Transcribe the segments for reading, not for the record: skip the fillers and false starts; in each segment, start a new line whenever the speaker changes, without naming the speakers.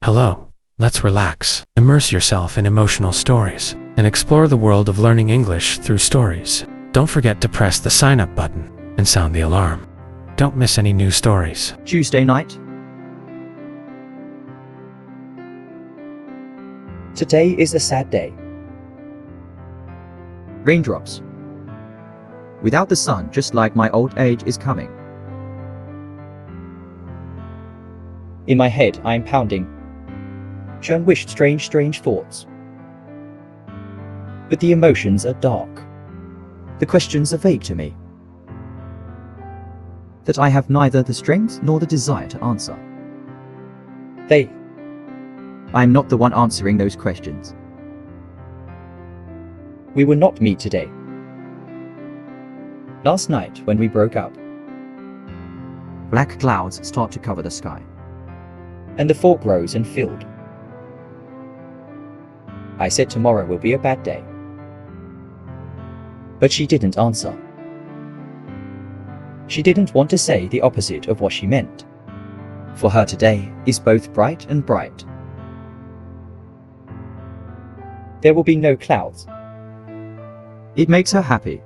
Hello. Let's relax, immerse yourself in emotional stories, and explore the world of learning English through stories. Don't forget to press the sign up button and sound the alarm. Don't miss any new stories.
Tuesday night.
Today is a sad day.
Raindrops. Without the sun, just like my old age is coming.
In my head, I am pounding. Unwished strange thoughts. But the emotions are dark.
The questions are vague to me, that I have neither the strength nor the desire to answer. I am not the one answering those questions.
We will not meet today. Last night, when we broke up,
Black clouds start to cover the sky.
and the fog rose and filled. I said tomorrow will be a bad day. But she didn't answer. She didn't want to say the opposite of what she meant. For her today is both bright and bright. There will be no clouds.
It makes her happy.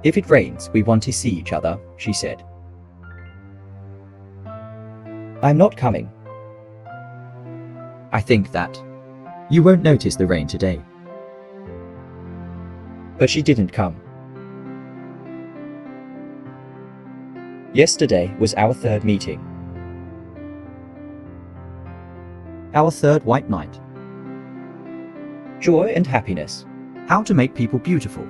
If it rains, we want to see each other, she said. I'm not coming.
I think that you won't notice the rain today.
But she didn't come. Yesterday was our third meeting.
Our third white night.
Joy and happiness.
How to make people beautiful.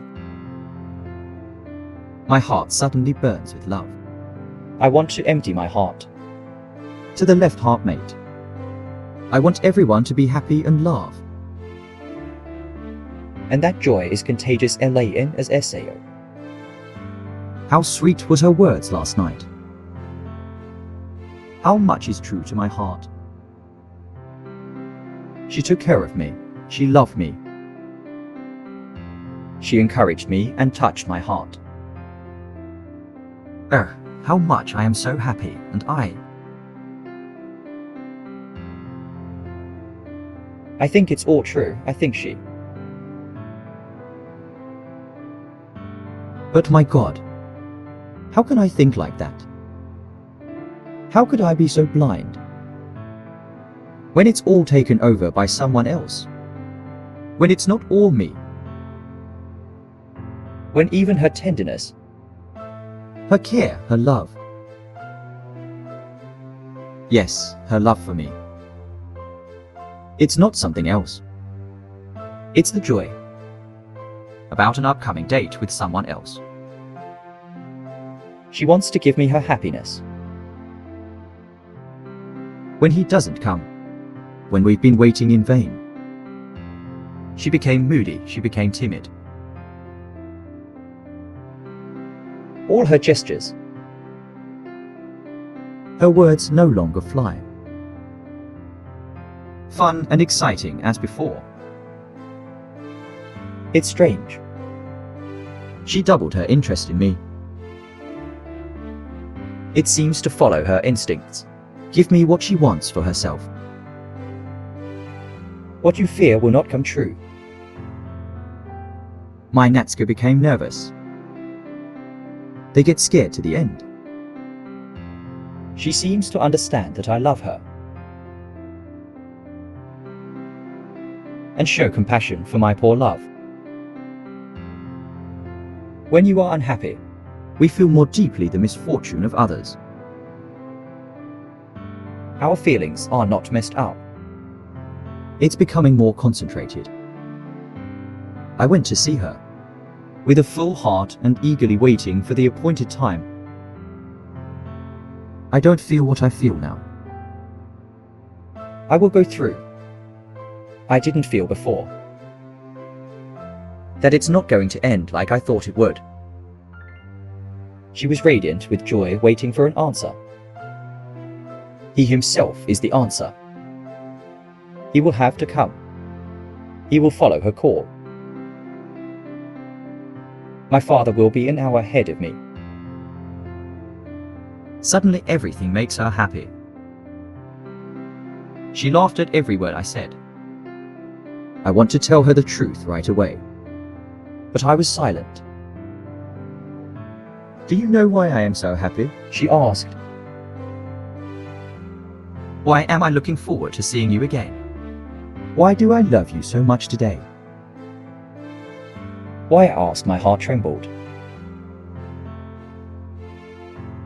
My heart suddenly burns with love.
I want to empty my heart.
To the left heart mate. I want everyone to be happy and laugh.
And that joy is contagious LAN as SAO.
How sweet was her words last night. How much is true to my heart. She took care of me. She loved me.
She encouraged me and touched my heart.
How much I am so happy, and
I think it's all true, I think she.
But my God, how can I think like that? How could I be so blind? When it's all taken over by someone else. When it's not all me.
When even her tenderness,
Her care, her love. Yes, her love for me. It's not something else. It's the joy about an upcoming date with someone else.
she wants to give me her happiness.
When he doesn't come, when we've been waiting in vain. She became moody, she became timid.
All her gestures,
Her words no longer fly. Fun and exciting as before.
it's strange.
She doubled her interest in me.
It seems to follow her instincts.
Give me what she wants for herself.
What you fear will not come true.
My Natsuko became nervous. They get scared to the end.
She seems to understand that I love her. And show compassion for my poor love. When you are unhappy,
We feel more deeply the misfortune of others.
our feelings are not messed up.
It's becoming more concentrated. I went to see her, with a full heart and eagerly waiting for the appointed time. I don't feel what I feel now.
I will go through. I didn't feel before. That it's not going to end like I thought it would. She was radiant with joy, waiting for an answer. He himself is the answer. He will have to come. He will follow her call. My father will be an hour ahead of me.
Suddenly everything makes her happy. She laughed at every word I said. I want to tell her the truth right away,
But I was silent.
Do you know why I am so happy?
She asked.
Why am I looking forward to seeing you again? Why do I love you so much today?
Why I asked, my heart trembled.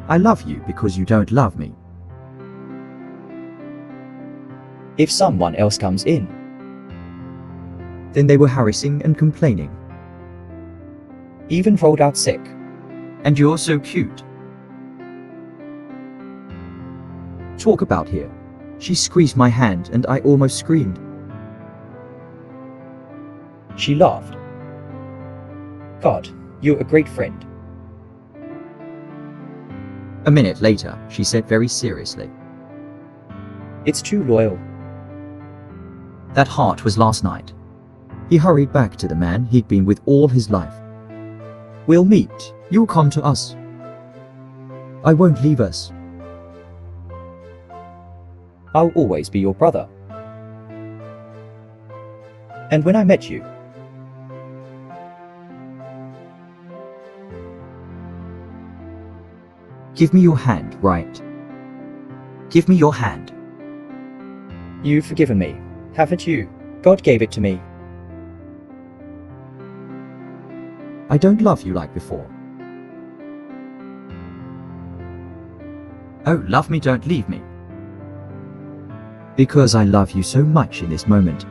I love you because you don't love me.
If someone else comes in,
Then they were harassing and complaining.
even rolled out sick.
And you're so cute. Talk about here. She squeezed my hand and I almost screamed.
She laughed. God, you're a great friend.
A minute later, she said very seriously,
It's too loyal.
that heart was last night. He hurried back to the man he'd been with all his life. We'll meet. You'll come to us. I won't leave us.
I'll always be your brother. And when I met you,
Give me your hand, right? Give me your hand.
you've forgiven me, haven't you? God gave it to me.
I don't love you like before. Oh, love me, don't leave me. Because I love you so much in this moment.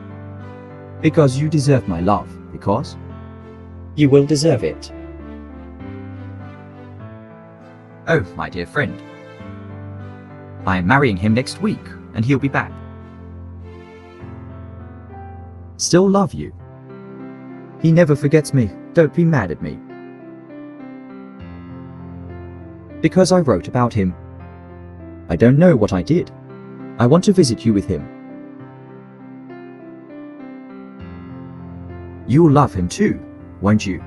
Because you deserve my love. Because
You will deserve it.
oh, my dear friend. I am marrying him next week, and he'll be back. Still love you. He never forgets me. Don't be mad at me. Because I wrote about him. I don't know what I did. I want to visit you with him. You'll love him too, won't you?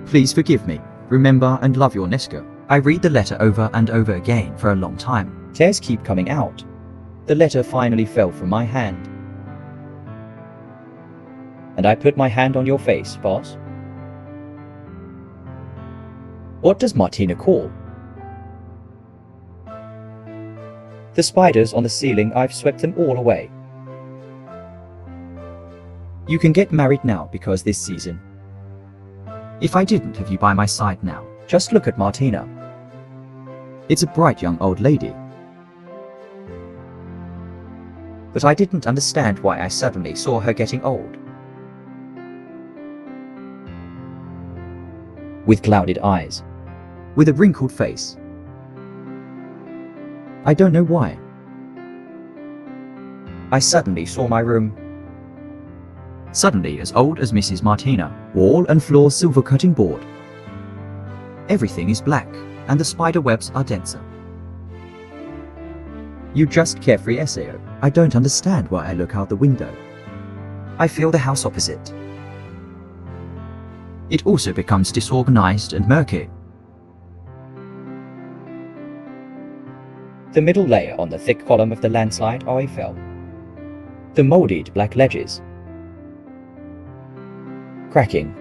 Please forgive me. Remember and love your Nesco. I read the letter over and over again for a long time.
Tears keep coming out. The letter finally fell from my hand. And I put my hand on your face, boss. What does Martina call? The spiders on the ceiling, I've swept them all away.
You can get married now because this season. If I didn't have you by my side now.
Just look at Martina.
It's a bright young old lady. But I didn't understand why I suddenly saw her getting old.
With clouded eyes.
With a wrinkled face. I don't know why. I suddenly saw my room. Suddenly as old as Mrs. Martina. Wall and floor silver cutting board. Everything is black, and the spider webs are denser. You just carefree SAO. I don't understand why I look out the window. I feel the house opposite. It also becomes disorganized and murky.
The middle layer on the thick column of the landslide I fell. The molded black ledges. Cracking.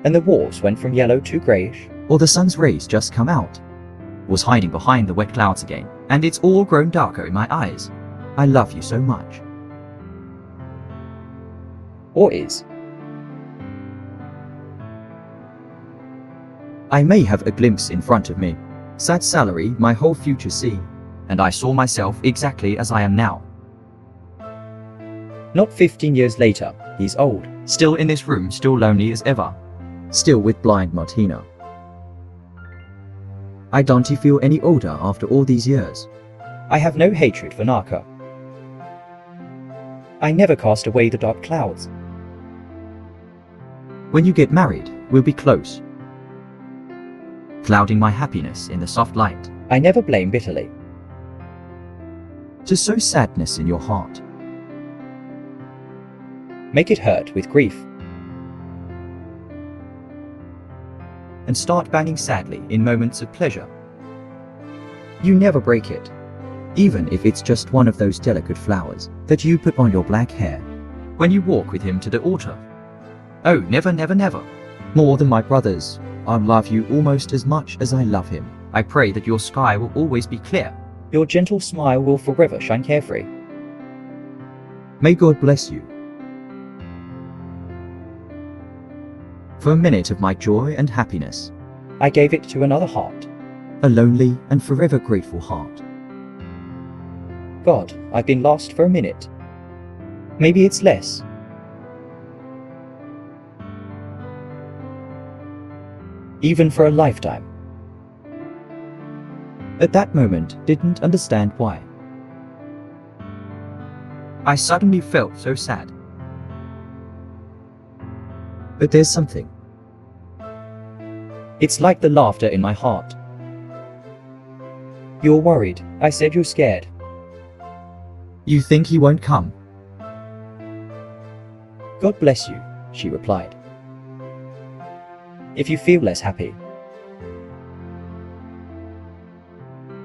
And the walls went from yellow to greyish.
Or the sun's rays just come out. Was hiding behind the wet clouds again, and it's all grown darker in my eyes. I love you so much.
Or is.
I may have a glimpse in front of me. Sad salary, my whole future scene. And I saw myself exactly as I am now.
Not 15 years later, he's old.
Still in this room, still lonely as ever. Still with blind Martina. I don't feel any older after all these years.
I have no hatred for Naka. I never cast away the dark clouds.
When you get married, we'll be close. Clouding my happiness in the soft light.
I never blame bitterly.
To sow sadness in your heart.
Make it hurt with grief.
And start banging sadly in moments of pleasure. You never break it. even if it's just one of those delicate flowers that you put on your black hair when you walk with him to the altar. Oh, never, never, never. More than my brothers, I love you almost as much as I love him. I pray that your sky will always be clear.
Your gentle smile will forever shine carefree.
May God bless you. For a minute of my joy and happiness,
I gave it to another heart.
a lonely and forever grateful heart.
God, I've been lost for a minute. Maybe it's less. Even for a lifetime.
At that moment, didn't understand why. I suddenly felt so sad. But there's something.
It's like the laughter in my heart. You're worried. I said you're scared.
You think he won't come?
God bless you, she replied. If you feel less happy.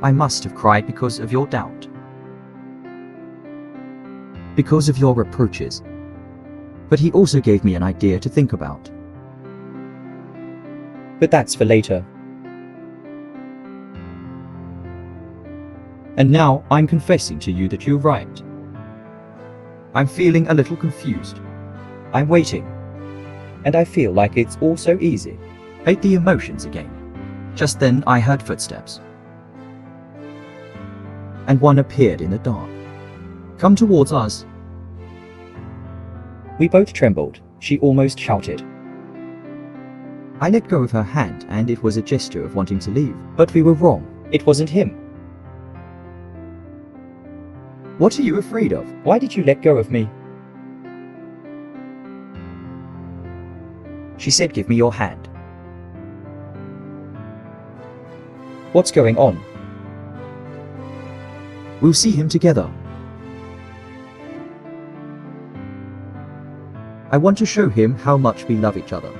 I must have cried because of your doubt. Because of your reproaches. But he also gave me an idea to think about.
But that's for later.
And now I'm confessing to you that you're right. I'm feeling a little confused.
I'm waiting. And I feel like it's all so easy.
Hate the emotions again. Just then I heard footsteps. And one appeared in the dark. Come towards us.
We both trembled. She almost shouted.
I let go of her hand and it was a gesture of wanting to leave. But we were wrong.
It wasn't him.
What are you afraid of?
Why did you let go of me?
She said, give me your hand.
What's going on?
We'll see him together. I want to show him how much we love each other.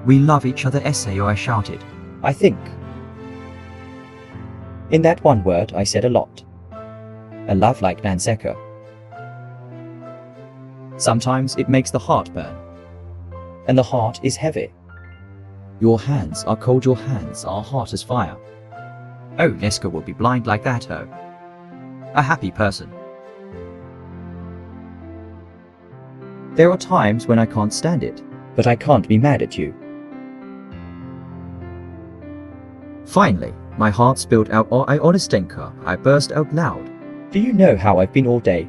We love each other, Essay, I shouted.
I think. In that one word, I said a lot. A love like Nanseka.
Sometimes it makes the heart burn.
And the heart is heavy.
Your hands are cold, your hands are hot as fire. Oh, Neska will be blind like that, oh. A happy person. There are times when I can't stand it.
But I can't be mad at you.
Finally, my heart spilled out, or I Onestenka. I burst out loud.
Do you know how I've been all day?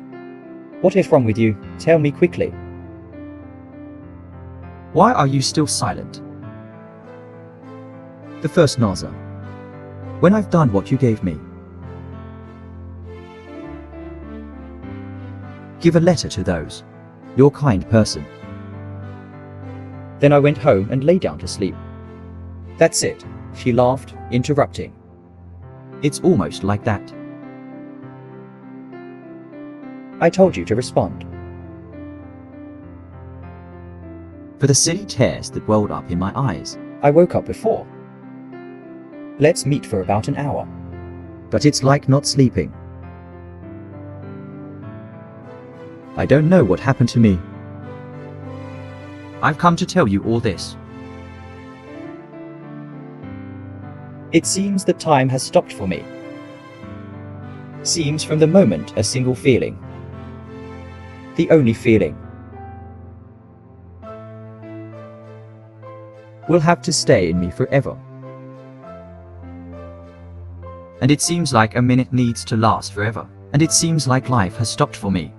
What is wrong with you? Tell me quickly.
Why are you still silent? The first Naza. When I've done what you gave me. Give a letter to those. Your kind person.
Then I went home and lay down to sleep. That's it, she laughed, interrupting.
It's almost like that.
I told you to respond.
For the silly tears that welled up in my eyes.
I woke up before. Let's meet for about an hour.
But it's like not sleeping. I don't know what happened to me. I've come to tell you all this.
It seems that time has stopped for me. Seems from the moment a single feeling. The only feeling.
Will have to stay in me forever. And it seems like a minute needs to last forever. And it seems like life has stopped for me.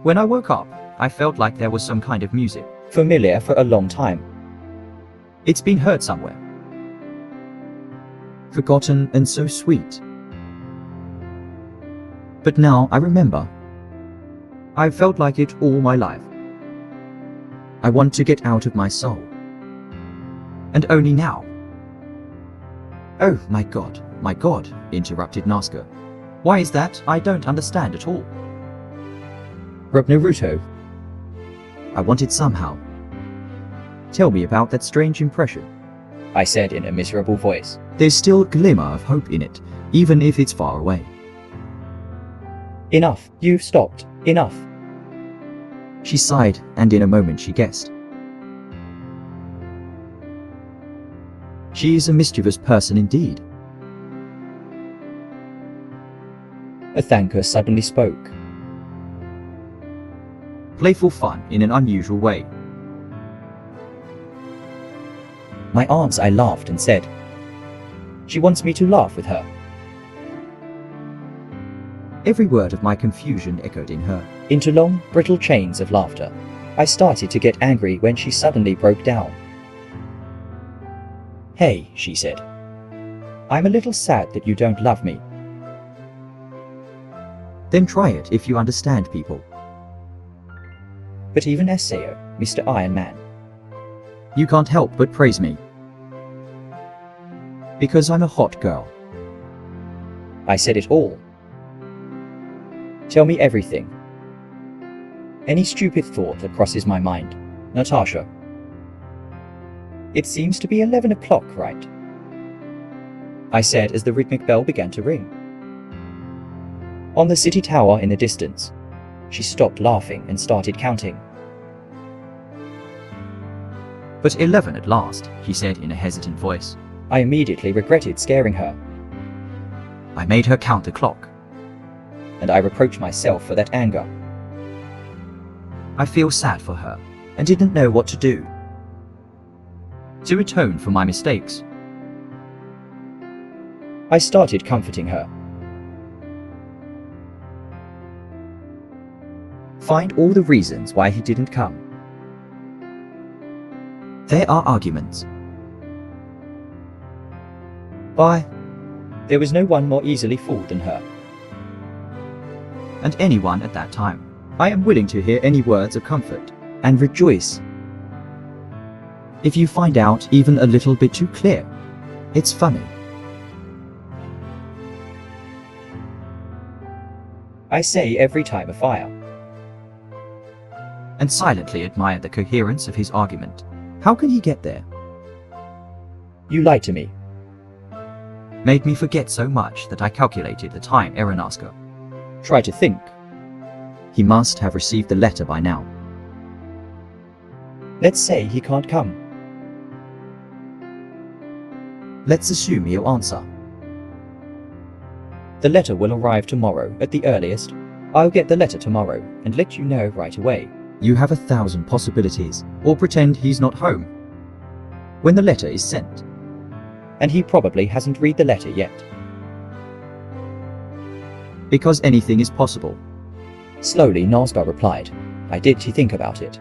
When I woke up, I felt like there was some kind of music.
Familiar for a long time.
It's been heard somewhere. Forgotten and so sweet. But now I remember. I've felt like it all my life. I want to get out of my soul. And only now. Oh my God, interrupted Naska. Why is that? I don't understand at all.
Rub Naruto.
I want it somehow. Tell me about that strange impression.
I said in a miserable voice.
There's still a glimmer of hope in it, even if it's far away.
Enough, you've stopped, enough.
She sighed, and in a moment she guessed. She is a mischievous person indeed.
A thanker suddenly spoke.
Playful fun in an unusual way.
My aunts, I laughed and said. She wants me to laugh with her.
Every word of my confusion echoed in her.
Into long, brittle chains of laughter. I started to get angry when she suddenly broke down. Hey, she said. I'm a little sad that you don't love me.
Then try it if you understand people.
But even SAO, Mr. Iron Man.
You can't help but praise me. Because I'm a hot girl.
I said it all. Tell me everything. Any stupid thought that crosses my mind. Natasha. It seems to be 11 o'clock, right? I said as the rhythmic bell began to ring. On the city tower in the distance. She stopped laughing and started counting.
But 11 at last, he said in a hesitant voice.
I immediately regretted scaring her,
I made her count the clock.
and I reproached myself for that anger.
I feel sad for her, and didn't know what to do. To atone for my mistakes.
I started comforting her. Find all the reasons why he didn't come.
There are arguments.
Why? There was no one more easily fooled than her.
And anyone at that time. I am willing to hear any words of comfort, and rejoice. If you find out even a little bit too clear, it's funny.
I say every time a fire.
And silently admired the coherence of his argument. How can he get there?
You lied to me.
Made me forget so much that I calculated the time Aeronaska.
Try to think.
He must have received the letter by now.
Let's say he can't come.
Let's assume he'll answer.
The letter will arrive tomorrow at the earliest. I'll get the letter tomorrow and let you know right away.
You have 1,000 possibilities, or pretend he's not home. When the letter is sent.
And he probably hasn't read the letter yet.
Because anything is possible.
Slowly, Nazgar replied. I did think about it.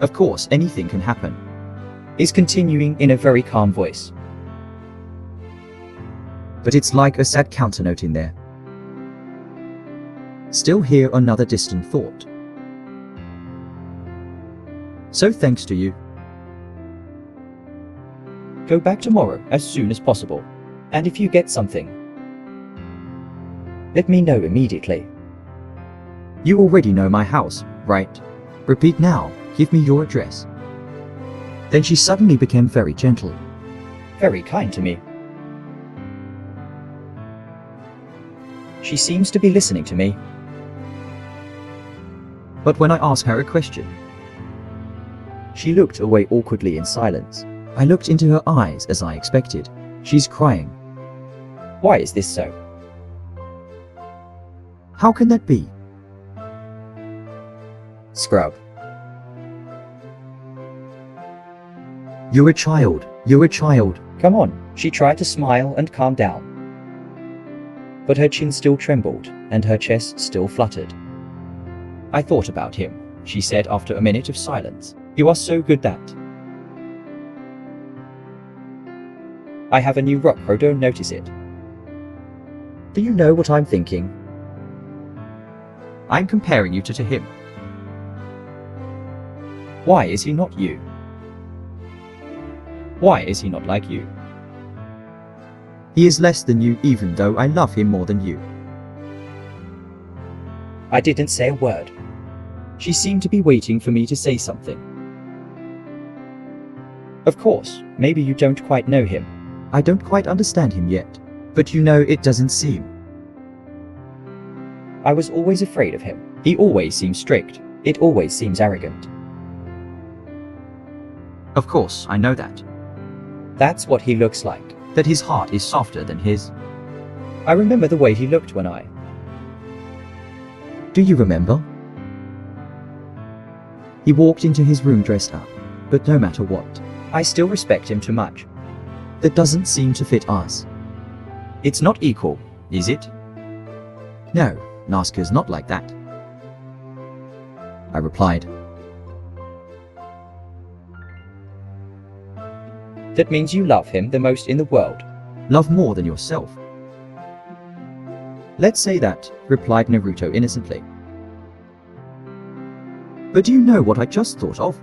Of course, anything can happen.
Is continuing in a very calm voice.
But it's like a sad counternote in there. Still hear another distant thought. So thanks to you.
Go back tomorrow as soon as possible. And if you get something, let me know immediately.
You already know my house, right? Repeat now, give me your address. Then she suddenly became very gentle.
Very kind to me. She seems to be listening to me.
But when I asked her a question,
She looked away awkwardly in silence.
I looked into her eyes as I expected. She's crying.
Why is this so?
How can that be?
Scrub.
You're a child. You're a child.
Come on. She tried to smile and calm down. But her chin still trembled, and her chest still fluttered. I thought about him, she said after a minute of silence. You are so good that. I have a new rock, bro, don't notice it. Do you know what I'm thinking?
I'm comparing you to him.
Why is he not you? Why is he not like you?
He is less than you even though I love him more than you.
I didn't say a word. She seemed to be waiting for me to say something. Of course, maybe you don't quite know him.
I don't quite understand him yet, but you know it doesn't seem.
I was always afraid of him. He always seems strict. It always seems arrogant.
Of course, I know that.
That's what he looks like.
That his heart is softer than his.
I remember the way he looked when I...
Do you remember? He walked into his room dressed up, but no matter what.
I still respect him too much.
That doesn't seem to fit us.
It's not equal, is it?
No, Nazca's not like that. I replied.
That means you love him the most in the world.
Love more than yourself. Let's say that, replied Naruto innocently. But do you know what I just thought of?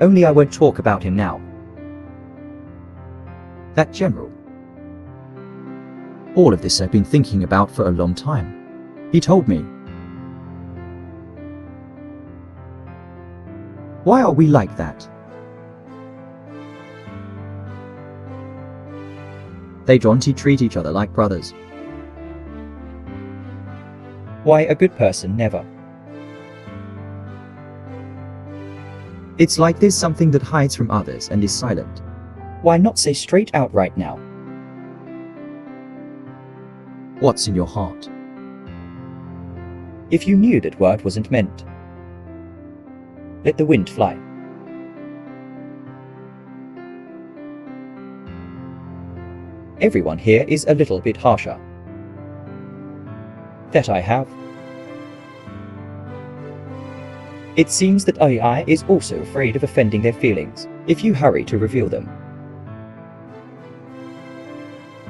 Only I won't talk about him now.
That general. All of this I've been thinking about for a long time. He told me. Why are we like that? They don't treat each other like brothers.
Why a good person never?
It's like there's something that hides from others and is silent.
Why not say straight out right now?
What's in your heart?
If you knew that word wasn't meant, let the wind fly. Everyone here is a little bit harsher. That I have. It seems that AI is also afraid of offending their feelings, if you hurry to reveal them.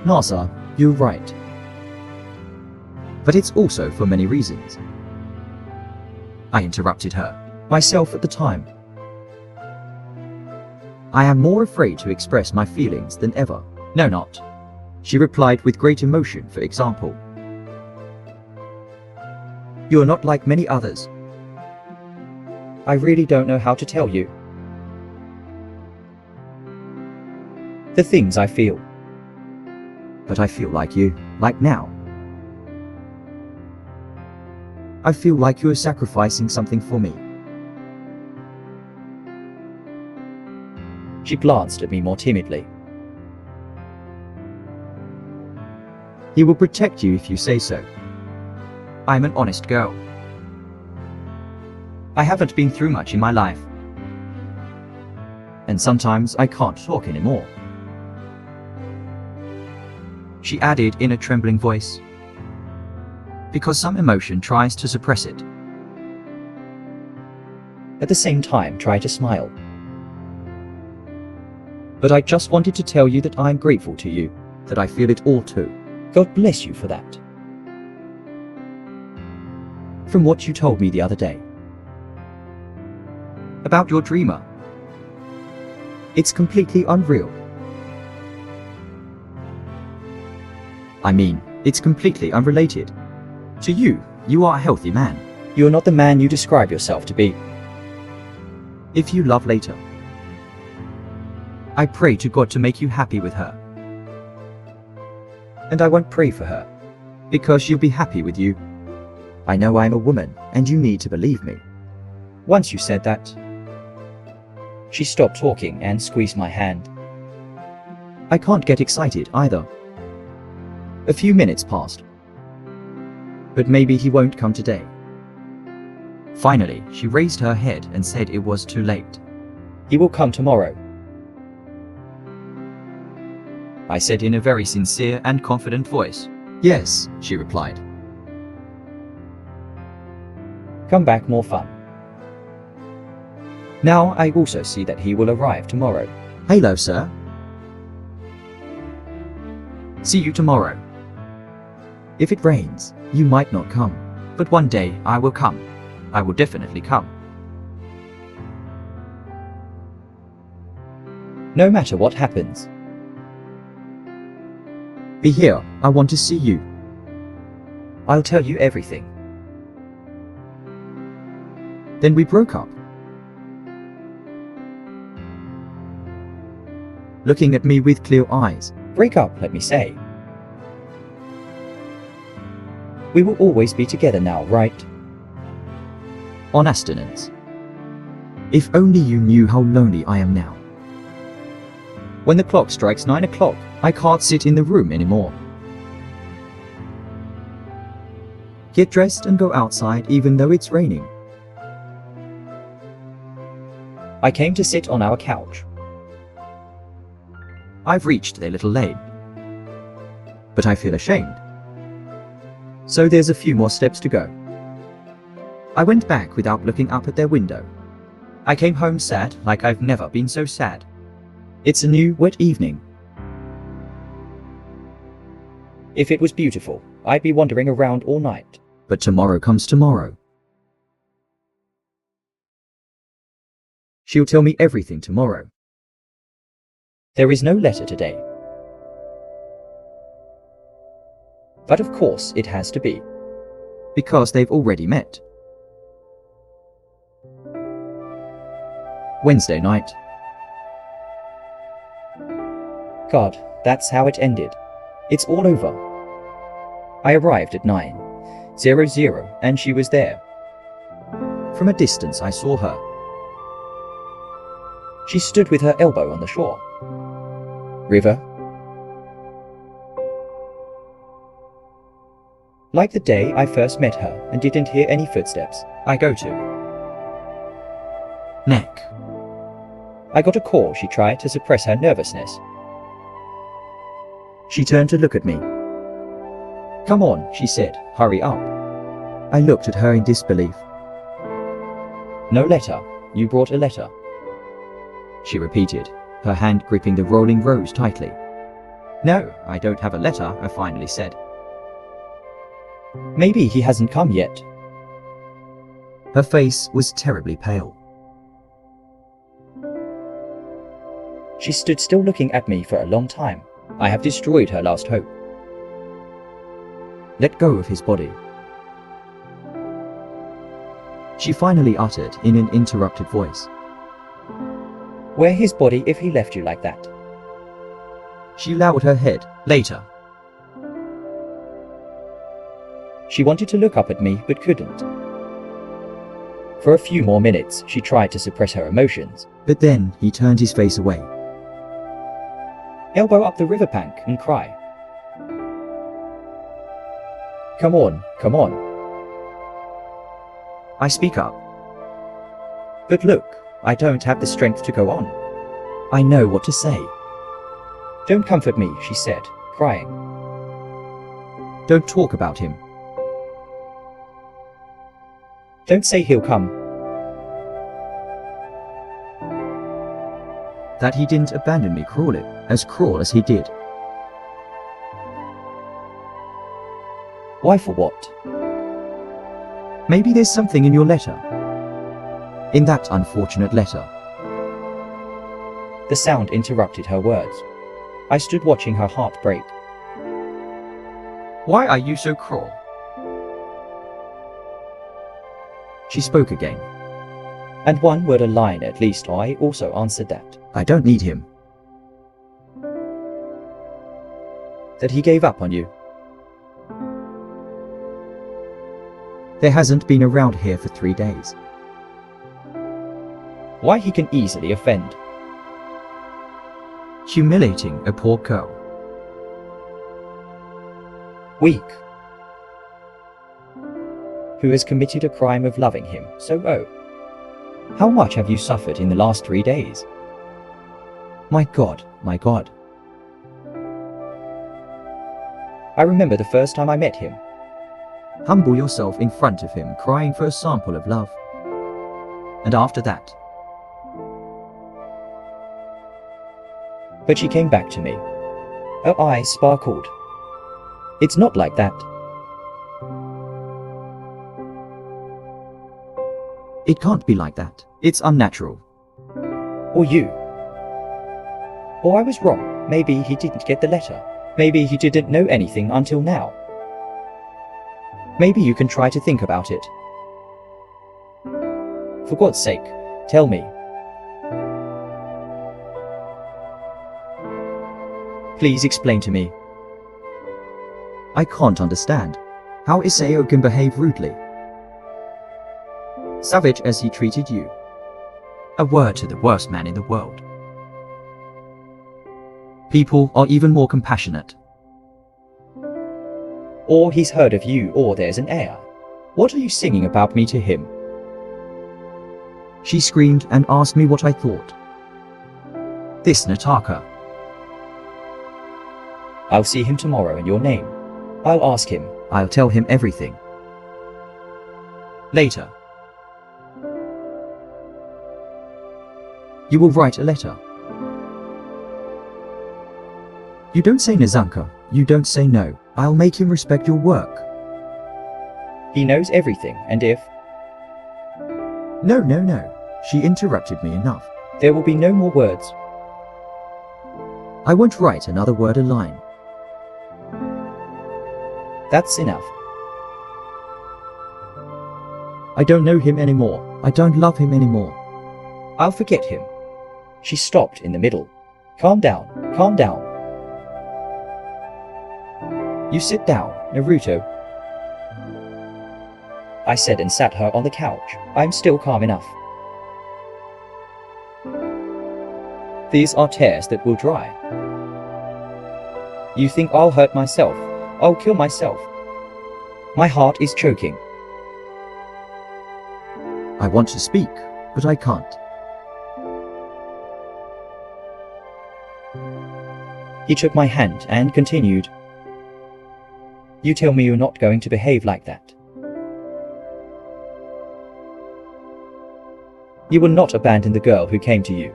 Nasa, you're right. But it's also for many reasons. I interrupted her, myself at the time. I am more afraid to express my feelings than ever. No, not. She replied with great emotion, for example. You are not like many others.
I really don't know how to tell you. The things I feel.
But I feel like you, like now. I feel like you are sacrificing something for me.
She glanced at me more timidly.
He will protect you if you say so. I'm an honest girl. I haven't been through much in my life. And sometimes I can't talk anymore. She added in a trembling voice. Because some emotion tries to suppress it.
At the same time, try to smile.
But I just wanted to tell you that I'm grateful to you, that I feel it all too.
God bless you for that.
From what you told me the other day. About your dreamer. It's completely unreal. I mean, it's completely unrelated. To you, you are a healthy man.
You're not the man you describe yourself to be.
If you love later, I pray to God to make you happy with her.
And I won't pray for her.
Because she'll be happy with you. I know I'm a woman, and you need to believe me.
Once you said that, she stopped talking and squeezed my hand.
I can't get excited either. A few minutes passed. But maybe he won't come today. Finally, she raised her head and said it was too late.
He will come tomorrow.
I said in a very sincere and confident voice. Yes, she replied.
Come back, more fun. Now I also see that he will arrive tomorrow.
Hello, sir. See you tomorrow. If it rains, you might not come. But one day I will come. I will definitely come.
No matter what happens.
Be here, I want to see you.
I'll tell you everything.
Then we broke up. looking at me with clear eyes.
Break up, let me say. We will always be together now, right?
On abstinence. If only you knew how lonely I am now. When the clock strikes 9 o'clock, I can't sit in the room anymore. Get dressed and go outside even though it's raining.
I came to sit on our couch.
I've reached their little lane. But I feel ashamed. So there's a few more steps to go. I went back without looking up at their window. I came home sad, like I've never been so sad. It's a new, wet evening.
If it was beautiful, I'd be wandering around all night.
But tomorrow comes tomorrow. She'll tell me everything tomorrow.
There is no letter today. But of course it has to be.
Because they've already met. Wednesday night.
God, that's how it ended. It's all over. I arrived at 9:00 and she was there.
From a distance I saw her.
She stood with her elbow on the shore. River. Like the day I first met her and didn't hear any footsteps.
I go to neck.
I got a call. She tried to suppress her nervousness.
She turned to look at me.
Come on, she said, hurry up.
I looked at her in disbelief.
No letter. You brought a letter.
She repeated, her hand gripping the rolling rose tightly. No, I don't have a letter, I finally said.
Maybe he hasn't come yet.
Her face was terribly pale.
She stood still looking at me for a long time. I have destroyed her last hope.
Let go of his body. She finally uttered in an interrupted voice.
Where his body if he left you like that?
She lowered her head. Later.
She wanted to look up at me but couldn't. For a few more minutes, she tried to suppress her emotions.
But then he turned his face away.
Elbow up the riverbank and cry. Come on, come on.
I speak up.
But look, I don't have the strength to go on.
I know what to say.
Don't comfort me, she said, crying.
Don't talk about him.
Don't say he'll come.
That he didn't abandon me cruelly, as cruel as he did.
Why for what?
Maybe there's something in your letter. In that unfortunate letter.
The sound interrupted her words. I stood watching her heart break.
Why are you so cruel? She spoke again.
And one word a line at least. I also answered that.
I don't need him.
That he gave up on you.
There hasn't been around here for 3 days.
Why he can easily offend.
Humiliating a poor girl.
Weak. Who has committed a crime of loving him, so oh. How much have you suffered in the last 3 days?
My God, my God.
I remember the first time I met him.
Humble yourself in front of him, crying for a sample of love. And after that.
But she came back to me. Her eyes sparkled. It's not like that.
It can't be like that. It's unnatural.
Or you. Or I was wrong. Maybe he didn't get the letter. Maybe he didn't know anything until now. Maybe you can try to think about it. For God's sake, tell me. Please explain to me.
I can't understand how Isao can behave rudely. Savage as he treated you. A word to the worst man in the world. People are even more compassionate.
Or he's heard of you, or there's an air. What are you singing about me to him?
She screamed and asked me what I thought. This Nataka.
I'll see him tomorrow in your name. I'll ask him.
I'll tell him everything. Later. You will write a letter. You don't say Nazanka. You don't say no. I'll make him respect your work.
He knows everything, and if...
No, no, no. She interrupted me enough.
There will be no more words.
I won't write another word a line.
That's enough.
I don't know him anymore. I don't love him anymore.
I'll forget him. She stopped in the middle. Calm down, calm down. You sit down, Naruto. I said and sat her on the couch. I'm still calm enough. These are tears that will dry. You think I'll hurt myself? I'll kill myself. My heart is choking.
I want to speak, but I can't.
He took my hand and continued. You tell me you're not going to behave like that. You will not abandon the girl who came to you.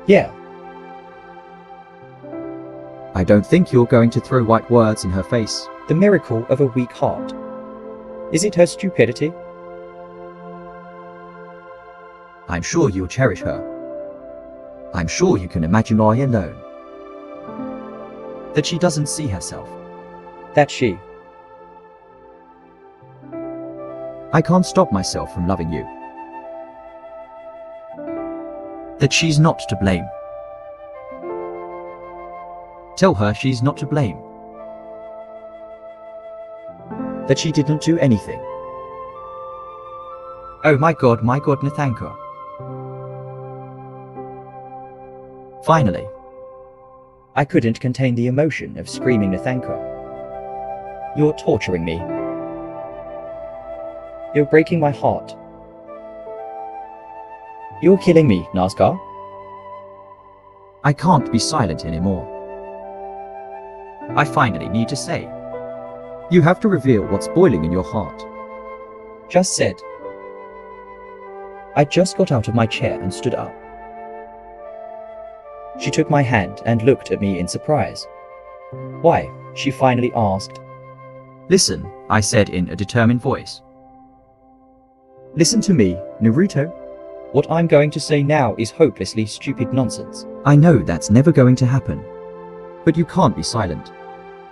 Yeah.
I don't think you're going to throw white words in her face.
The miracle of a weak heart. Is it her stupidity?
I'm sure you'll cherish her. I'm sure you can imagine I alone. That she doesn't see herself.
That she.
I can't stop myself from loving you. That she's not to blame. Tell her she's not to blame.
That she didn't do anything.
Oh my God, Nathanka. Finally.
I couldn't contain the emotion of screaming Nathanka. You're torturing me. You're breaking my heart. You're killing me, Nazca.
I can't be silent anymore. I finally need to say. You have to reveal what's boiling in your heart.
Just said. I just got out of my chair and stood up. She took my hand and looked at me in surprise. Why? She finally asked.
Listen, I said in a determined voice. Listen to me, Naruto.
What I'm going to say now is hopelessly stupid nonsense.
I know that's never going to happen. But you can't be silent.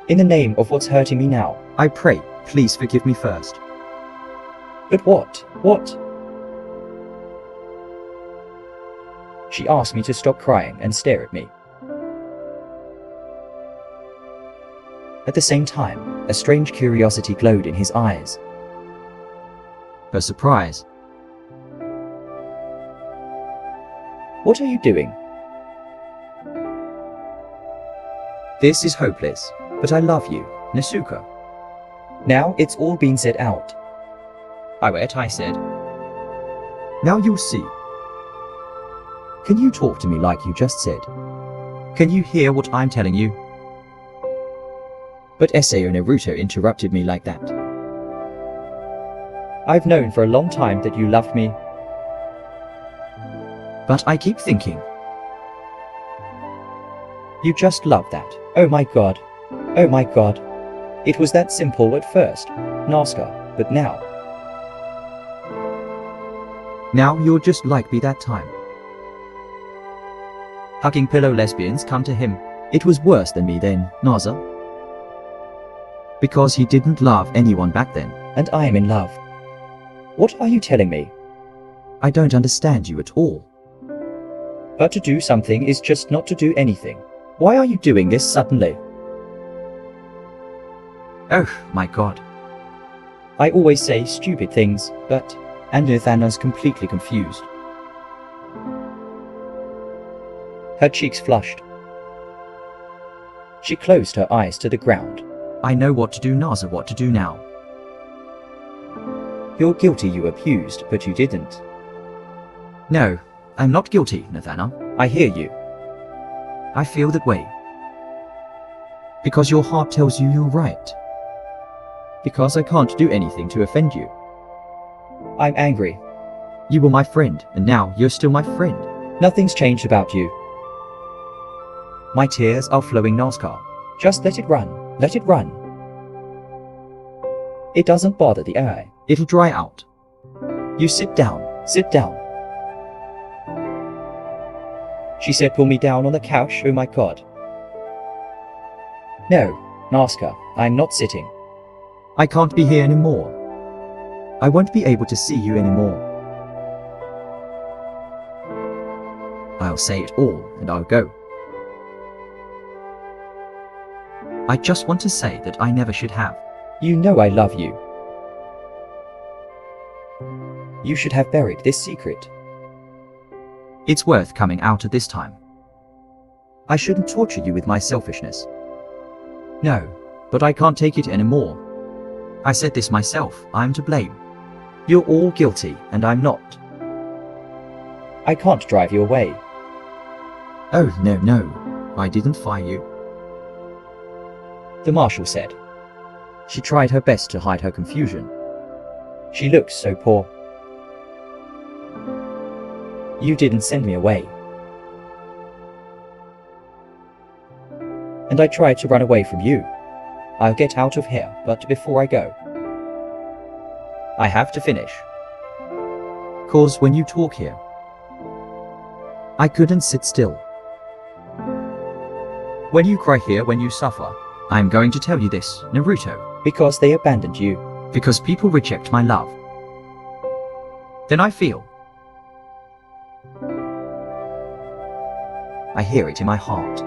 In the name of what's hurting me now.
I pray, please forgive me first.
But what? What? She asked me to stop crying and stare at me. At the same time, a strange curiosity glowed in his eyes.
Her surprise.
What are you doing? This is hopeless, but I love you, Nasuka. Now it's all been said out. I said.
Now you'll see.
Can you talk to me like you just said?
Can you hear what I'm telling you?
But Isao Naruto interrupted me like that. I've known for a long time that you loved me.
But I keep thinking.
You just love that. Oh my God. Oh my God. It was that simple at first, Nazca, but now.
Now you're just like me that time. Hugging pillow lesbians come to him. It was worse than me then, Naza. Because he didn't love anyone back then.
And I am in love. What are you telling me?
I don't understand you at all.
But to do something is just not to do anything. Why are you doing this suddenly?
Oh, my God.
I always say stupid things, but... And Nathana's completely confused. Her cheeks flushed. She closed her eyes to the ground.
I know what to do, Naza, what to do now.
You're guilty, you abused, but you didn't.
No, I'm not guilty, Nathana.
I hear you.
I feel that way. Because your heart tells you you're right. Because I can't do anything to offend you.
I'm angry.
You were my friend, and now you're still my friend.
Nothing's changed about you.
My tears are flowing, Nazca.
Just let it run. Let it run. It doesn't bother the eye.
It'll dry out.
You sit down. Sit down. She said, pull me down on the couch, oh my God. No, Nazca, I'm not sitting.
I can't be here anymore. I won't be able to see you anymore. I'll say it all and I'll go. I just want to say that I never should have.
You know I love you. You should have buried this secret.
It's worth coming out at this time. I shouldn't torture you with my selfishness. No, but I can't take it anymore. I said this myself, I'm to blame. You're all guilty, and I'm not.
I can't drive you away.
Oh, no, I didn't fire you.
The marshal said.
She tried her best to hide her confusion.
She looks so poor. You didn't send me away. And I tried to run away from you. I'll get out of here, but before I go, I have to finish.
'Cause when you talk here, I couldn't sit still. When you cry here, when you suffer, I'm going to tell you this, Naruto.
Because they abandoned you.
Because people reject my love. Then I feel. I hear it in my heart.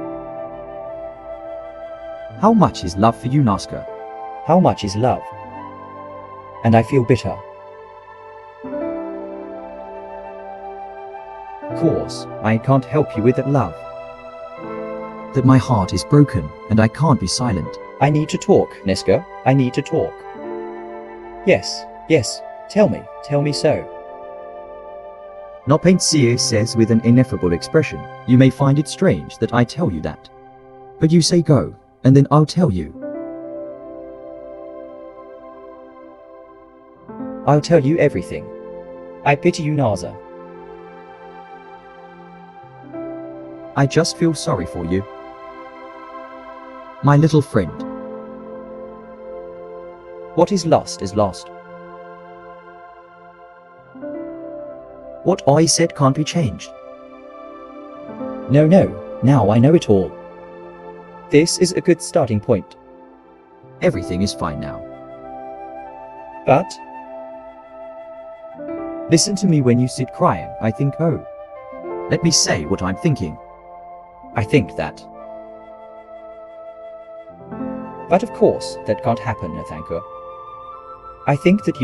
How much is love for you, Nazca?
How much is love? And I feel bitter.
'Cause I can't help you with that love. That my heart is broken and I can't be silent.
I need to talk, Neska. I need to talk. Yes, tell me so.
Nopaintsie says with an ineffable expression, you may find it strange that I tell you that. But you say go, and then I'll tell you.
I'll tell you everything. I pity you, Naza.
I just feel sorry for you. My little friend.
What is lost is lost.
What I said can't be changed.
No, now I know it all. This is a good starting point.
Everything is fine now.
But
listen to me when you sit crying, I think, oh. Let me say what I'm thinking.
I think that. But of course, that can't happen, Nathanka. I think that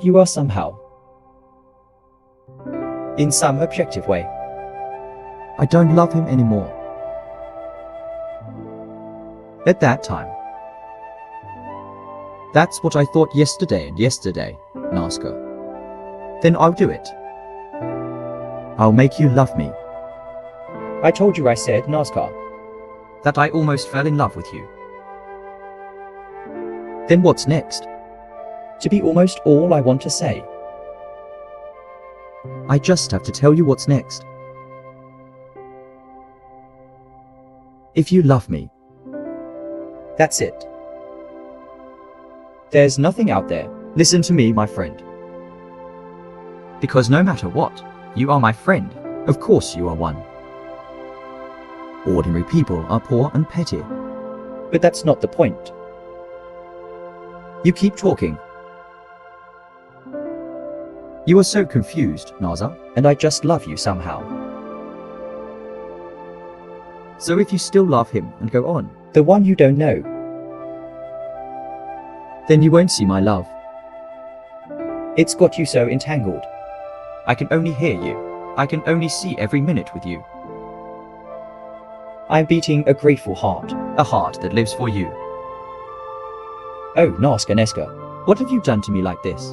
you are somehow, in some objective way.
I don't love him anymore. At that time. That's what I thought yesterday, Nazca. Then I'll do it. I'll make you love me.
I told you I said, Nazca,
that I almost fell in love with you. Then what's next?
To be almost all I want to say.
I just have to tell you what's next. If you love me.
That's it. There's nothing out there.
Listen to me, my friend. Because no matter what, you are my friend. Of course you are one. Ordinary people are poor and petty.
But that's not the point.
You keep talking. You are so confused, Naza.
and I just love you somehow.
So if you still love him and go on,
The one you don't know.
then you won't see my love.
It's got you so entangled.
I can only hear you. I can only see every minute with you.
I'm beating a grateful heart.
A heart that lives for you.
Oh, Naska Neska.
What have you done to me like this?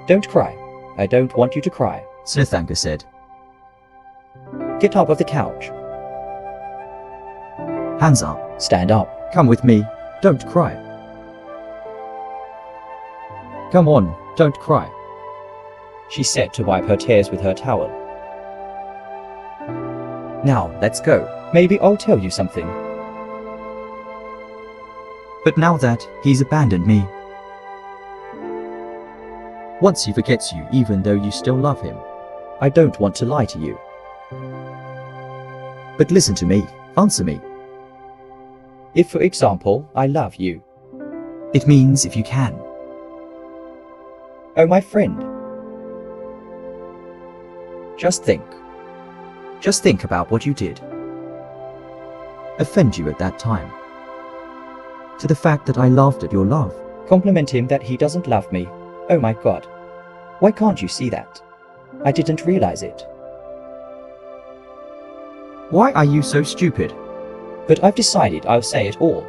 Don't cry. I don't want you to cry.
Snithanka said.
Get up off the couch.
Hands up.
Stand up.
Come with me. Don't cry. Come on, don't cry.
She said to wipe her tears with her towel. Now, let's go. Maybe I'll tell you something.
But now that he's abandoned me, once he forgets you even though you still love him.
I don't want to lie to you.
But listen to me. Answer me.
If, for example, I love you.
It means if you can.
Oh, my friend. Just think.
Just think about what you did. Offend you at that time. To the fact that I laughed at your love.
Compliment him that he doesn't love me. Oh my God. Why can't you see that? I didn't realize it.
Why are you so stupid?
But I've decided I'll say it all.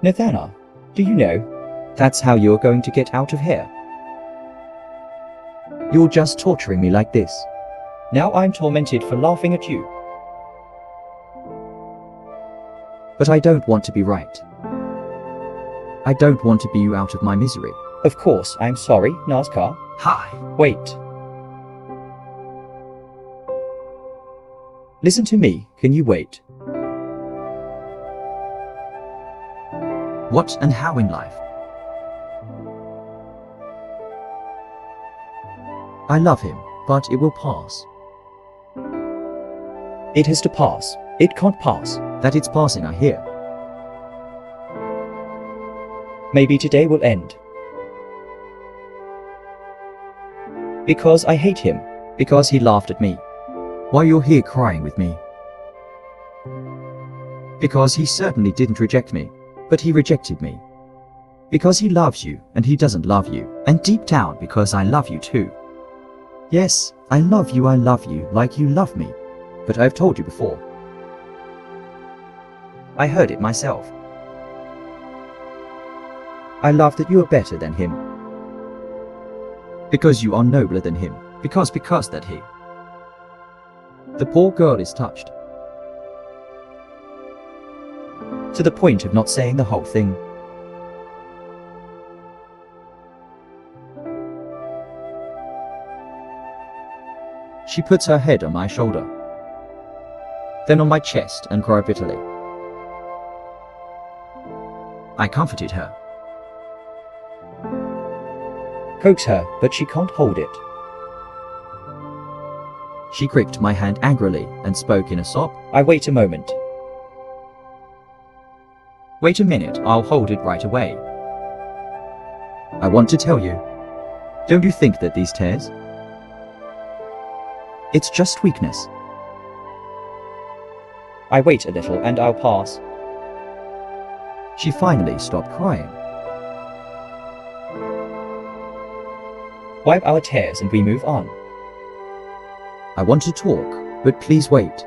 Nathana, do you know? That's how you're going to get out of here.
You're just torturing me like this.
Now I'm tormented for laughing at you.
But I don't want to be right. I don't want to be you out of my misery.
Of course, I'm sorry, Nazca.
Hi.
Wait. Listen to me, can you wait?
What and how in life? I love him, but it will pass.
It has to pass. It can't pass.
That it's passing, I hear.
Maybe today will end. Because I hate him.
Because he laughed at me. Why you're here crying with me? Because he certainly didn't reject me, but he rejected me. Because he loves you and he doesn't love you. And deep down because I love you too. Yes, I love you like you love me. But I've told you before. I heard it myself. I love that you are better than him. Because you are nobler than him. Because that he. The poor girl is touched. To the point of not saying the whole thing. She puts her head on my shoulder, then on my chest and cried bitterly. I comforted her.
Coax her, but she can't hold it.
She gripped my hand angrily and spoke in a sob.
I wait a moment.
Wait a minute, I'll hold it right away. I want to tell you. Don't you think that these tears? It's just weakness.
I wait a little and I'll pass.
She finally stopped crying.
Wipe our tears and we move on.
I want to talk, but please wait.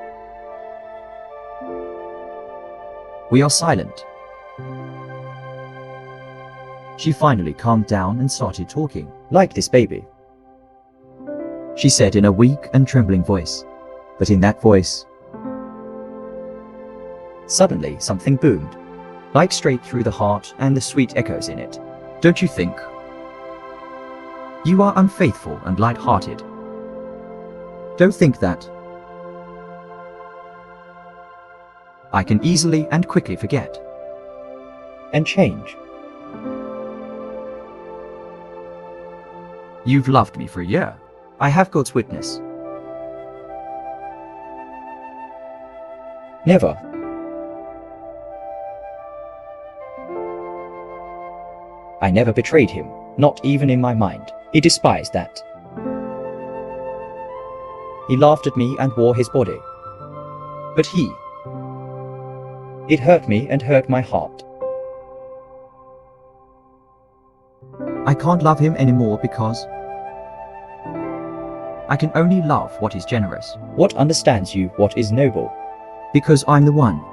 We are silent. She finally calmed down and started talking.
Like this baby.
She said in a weak and trembling voice. But in that voice, suddenly something boomed, like straight through the heart and the sweet echoes in it. Don't you think? You are unfaithful and light-hearted. Don't think that. I can easily and quickly forget.
And change.
You've loved me for a year. I have God's witness.
Never. I never betrayed him. Not even in my mind. He despised that. He laughed at me and wore his body. But it hurt me and hurt my heart.
I can't love him anymore because I can only love what is generous.
What understands you, what is noble?
Because I'm the one.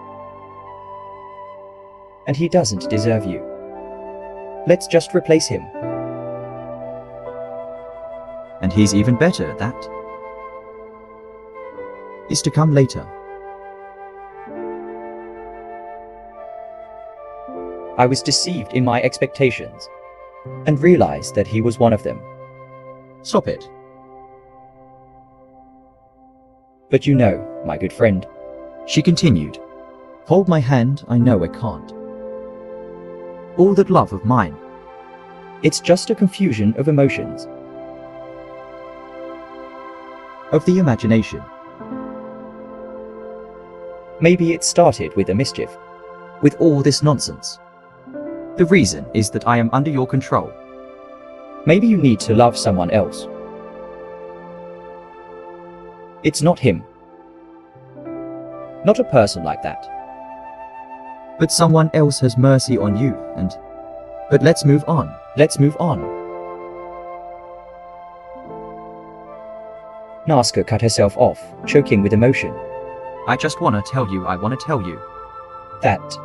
And he doesn't deserve you. Let's just replace him.
And he's even better at that. Is to come later.
I was deceived in my expectations and realized that he was one of them.
Stop it.
But you know, my good friend,
She continued. Hold my hand, I know I can't. All that love of mine.
it's just a confusion of emotions.
Of the imagination.
Maybe it started with a mischief.
With all this nonsense. The reason is that I am under your control.
Maybe you need to love someone else. It's not him. Not a person like that.
But someone else has mercy on you and... But let's move on.
Let's move on. Naska cut herself off, choking with emotion.
I just wanna tell you
That,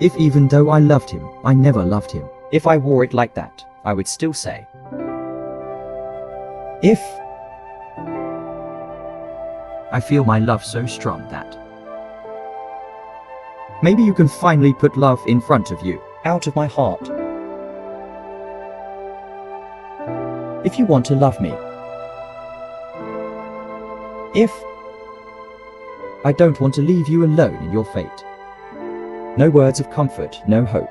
if even though I loved him, I never loved him.
if I wore it like that, I would still say. If
I feel my love so strong that... Maybe you can finally put love in front of you.
out of my heart. If you want to love me. If
I don't want to leave you alone in your fate.
no words of comfort, no hope.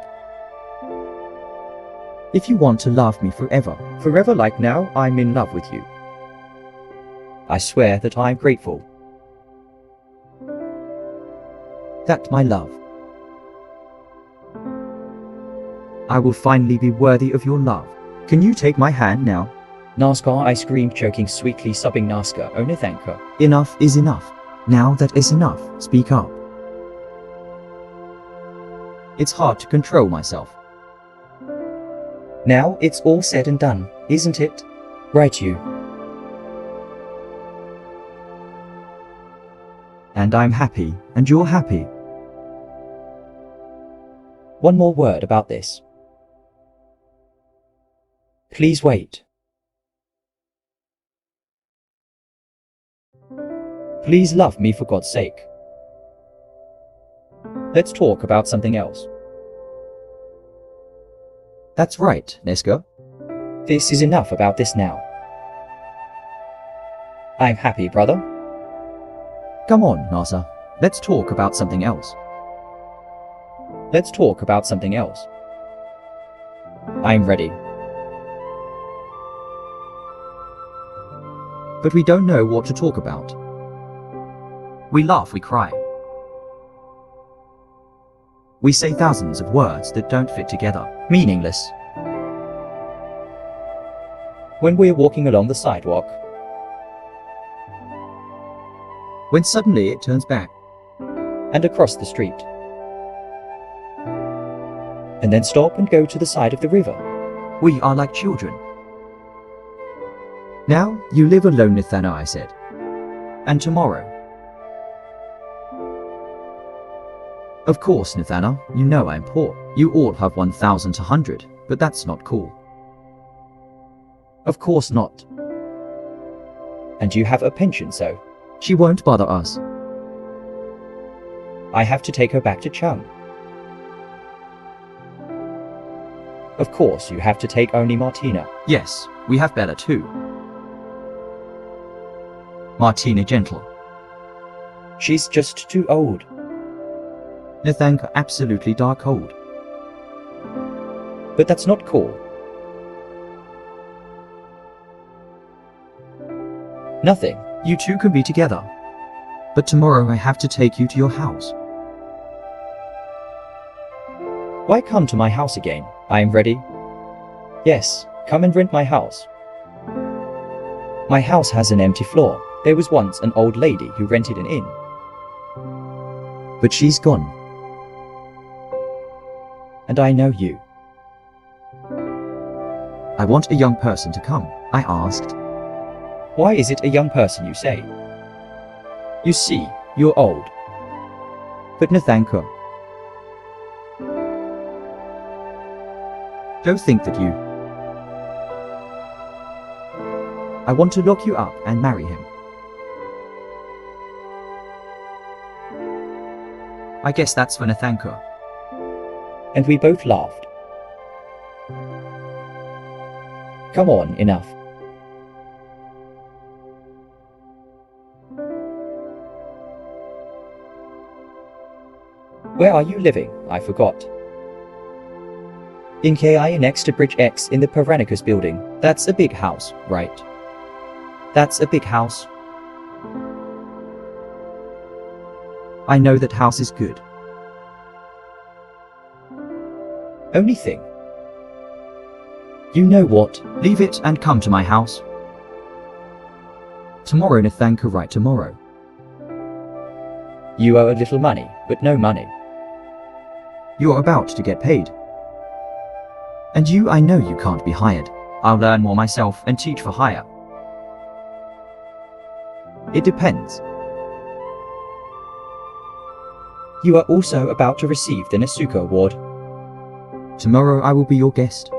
If you want to love me forever.
Forever like now, I'm in love with you. I swear that I'm grateful.
That my love. I will finally be worthy of your love. Can you take my hand now?
Naska, I screamed, choking sweetly, sobbing. Naska, oh no thank her.
Enough is enough. Now that is enough, speak up. It's hard to control myself.
Now it's all said and done, isn't it? Right, you.
And I'm happy, and you're happy.
One more word about this. Please wait. Please love me for God's sake. Let's talk about something else.
That's right, Neska.
This is enough about this now. I'm happy, brother.
Come on, Nasa. Let's talk about something else.
Let's talk about something else. I'm ready.
But we don't know what to talk about. We laugh, we cry. We say thousands of words that don't fit together.
Meaningless. When we're walking along the sidewalk,
When suddenly it turns back.
and across the street, and then stop and go to the side of the river.
We are like children. Now, you live alone, Nathana, I said. And tomorrow. Of course, Nathana, you know I'm poor. You all have 1,200, but that's not cool.
Of course not. And you have a pension, so
She won't bother us.
I have to take her back to Chum. Of course, you have to take only Martina.
Yes, we have Bella too. Martina gentle.
She's just too old.
Nathanka absolutely dark old.
But that's not cool. Nothing.
You two can be together. But tomorrow I have to take you to your house.
Why come to my house again? I am ready. Yes, come and rent my house. My house has an empty floor. There was once an old lady who rented an inn.
But she's gone.
And I know you.
I want a young person to come, I asked.
Why is it a young person, you say? You see, you're old.
But Nathanka, don't think that you... I want to lock you up and marry him. I guess that's for Nathanka.
And we both laughed. Come on, enough. Where are you living? I forgot. In KI next to Bridge X in the Paranicus building. That's a big house, right?
That's a big house. I know that house is good.
Only thing.
You know what? Leave it and come to my house. Tomorrow, Nathanka, right tomorrow.
You owe a little money, but no money.
You're about to get paid. And you, I know you can't be hired. I'll learn more myself and teach for hire. It depends.
You are also about to receive the Nasuka Award.
Tomorrow I will be your guest.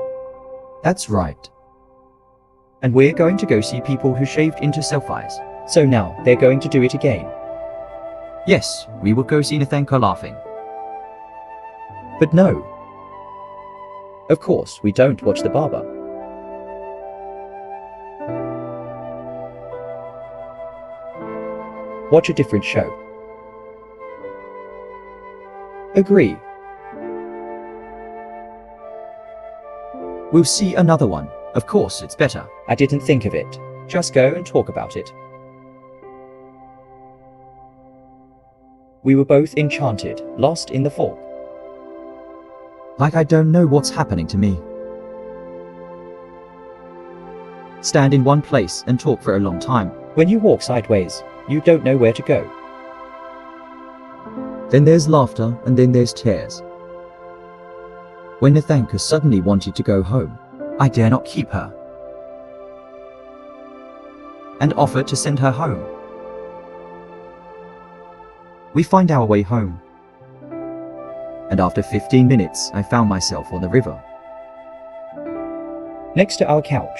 That's right.
And we're going to go see people who shaved into self-eyes. So now they're going to do it again.
Yes, we will go see Nathanka laughing.
But no. Of course, we don't watch the barber. Watch a different show. Agree.
We'll see another one. Of course, it's better.
I didn't think of it. Just go and talk about it. We were both enchanted, lost in the fog.
Like I don't know what's happening to me. Stand in one place and talk for a long time.
When you walk sideways, you don't know where to go.
Then there's laughter and then there's tears. When Nathanka suddenly wanted to go home, I dare not keep her and offered to send her home. We find our way home. And after 15 minutes, I found myself on the river.
Next to our couch.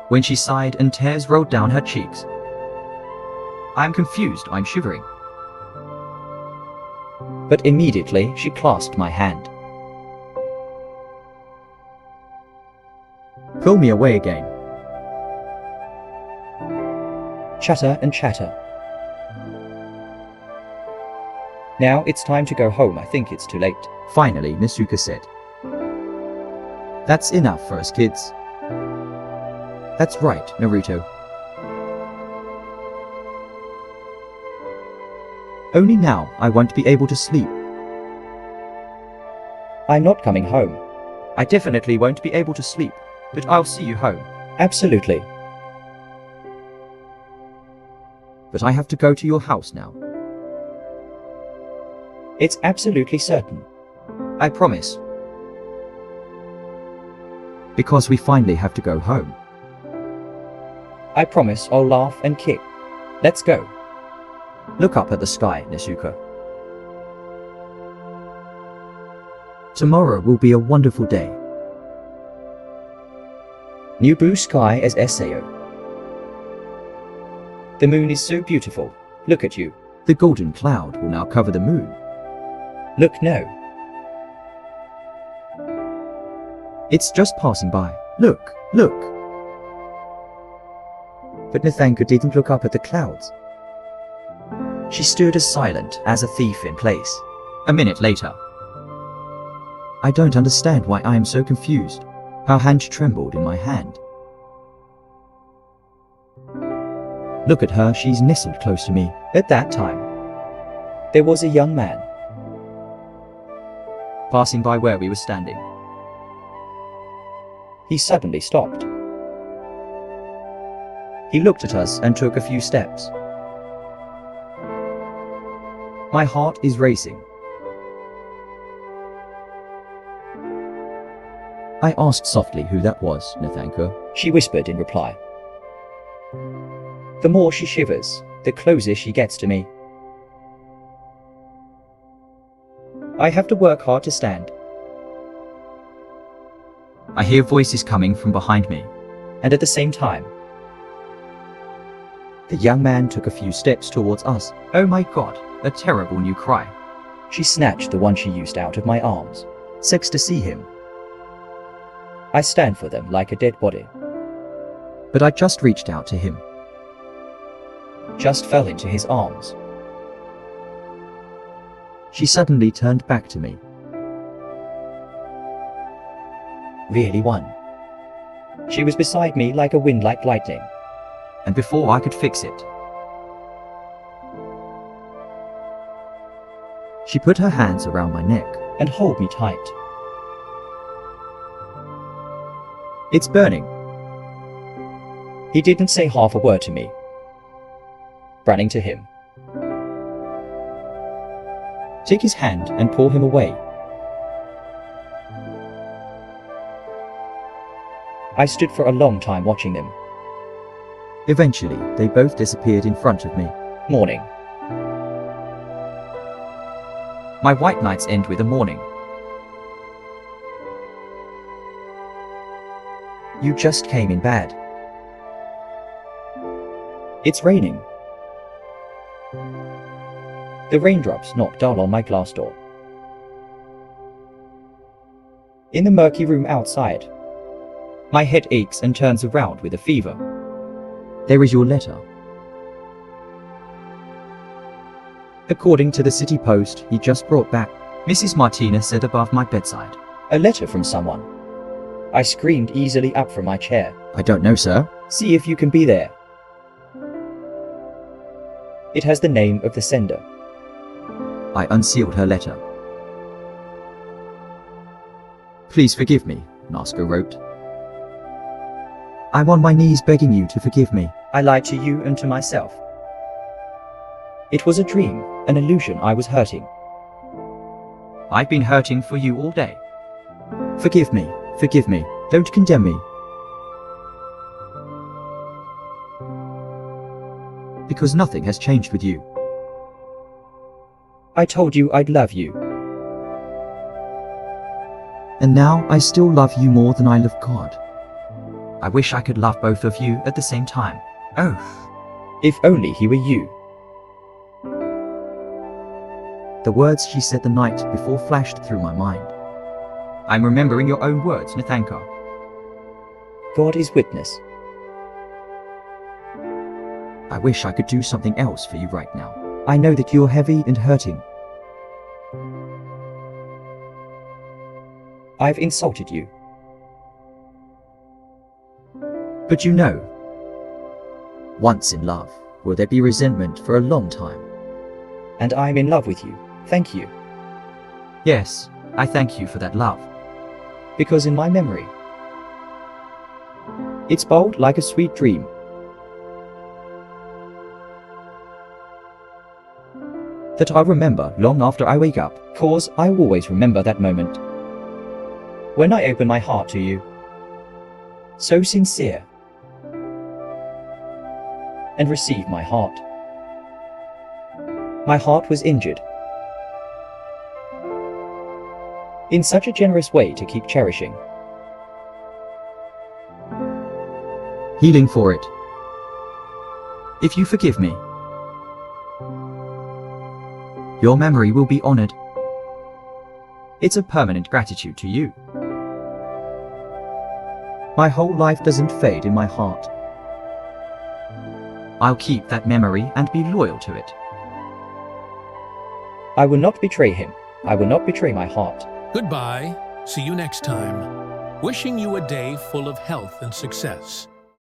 When she sighed and tears rolled down her cheeks. I am confused, I'm shivering.
But immediately she clasped my hand.
Pull me away again.
Chatter and chatter. Now it's time to go home. I think it's too late.
Finally, Nasuka said. That's enough for us kids. That's right, Naruto. Only now I won't be able to sleep.
I'm not coming home.
I definitely won't be able to sleep, but I'll see you home.
Absolutely.
But I have to go to your house now.
It's absolutely certain.
I promise. Because we finally have to go home.
I promise I'll laugh and kick. Let's go.
Look up at the sky, Nasuka. Tomorrow will be a wonderful day.
New blue sky as Sao. The moon is so beautiful. Look at you.
The golden cloud will now cover the moon.
Look, no.
It's just passing by. Look, look. But Nathanka didn't look up at the clouds. She stood as silent as a thief in place. A minute later. I don't understand why I am so confused. Her hand trembled in my hand. Look at her, she's nestled close to me.
At that time, There was a young man.
Passing by where we were standing.
He suddenly stopped. He looked at us and took a few steps.
My heart is racing. I asked softly who that was, Nathanka.
She whispered in reply. The more she shivers, the closer she gets to me. I have to work hard to stand.
I hear voices coming from behind me.
And at the same time,
the young man took a few steps towards us. Oh my God, a terrible new cry.
She snatched the one she used out of my arms.
Sex to see him.
I stand for them like a dead body.
But I just reached out to him.
Just fell into his arms.
She suddenly turned back to me.
Really won. She was beside me like a wind like lightning.
And before I could fix it, she put her hands around my neck
and held me tight.
It's burning.
He didn't say half a word to me. Running to him. Take his hand and pull him away. I stood for a long time watching them.
Eventually, they both disappeared in front of me.
Morning.
My white nights end with a morning.
You just came in bad. It's raining. The raindrops knock dull on my glass door. In the murky room outside, my head aches and turns around with a fever.
There is your letter. According to the City Post he just brought back, Mrs. Martinez said above my bedside.
A letter from someone. I screamed easily up from my chair.
I don't know, sir.
See if you can be there. It has the name of the sender.
I unsealed her letter. Please forgive me, Nasco wrote. I'm on my knees begging you to forgive me.
I lied to you and to myself. It was a dream, an illusion. I was hurting.
I've been hurting for you all day. Forgive me, don't condemn me. Because nothing has changed with you.
I told you I'd love you.
And now I still love you more than I love God. I wish I could love both of you at the same time. Oh,
if only he were you.
The words she said the night before flashed through my mind. I'm remembering your own words, Nathanka.
God is witness.
I wish I could do something else for you right now. I know that you're heavy and hurting.
I've insulted you.
But you know, once in love, will there be resentment for a long time?
And I'm in love with you. Thank you.
Yes, I thank you for that love.
Because in my memory, it's bold like a sweet dream. That I'll remember long after I wake up, cause I always remember that moment. When I open my heart to you. So sincere. And receive my heart. My heart was injured. In such a generous way to keep cherishing.
Healing for it. If you forgive me, your memory will be honored. It's a permanent gratitude to you. My whole life doesn't fade in my heart. I'll keep that memory and be loyal to it.
I will not betray him. I will not betray my heart.
Goodbye. See you next time. Wishing you a day full of health and success.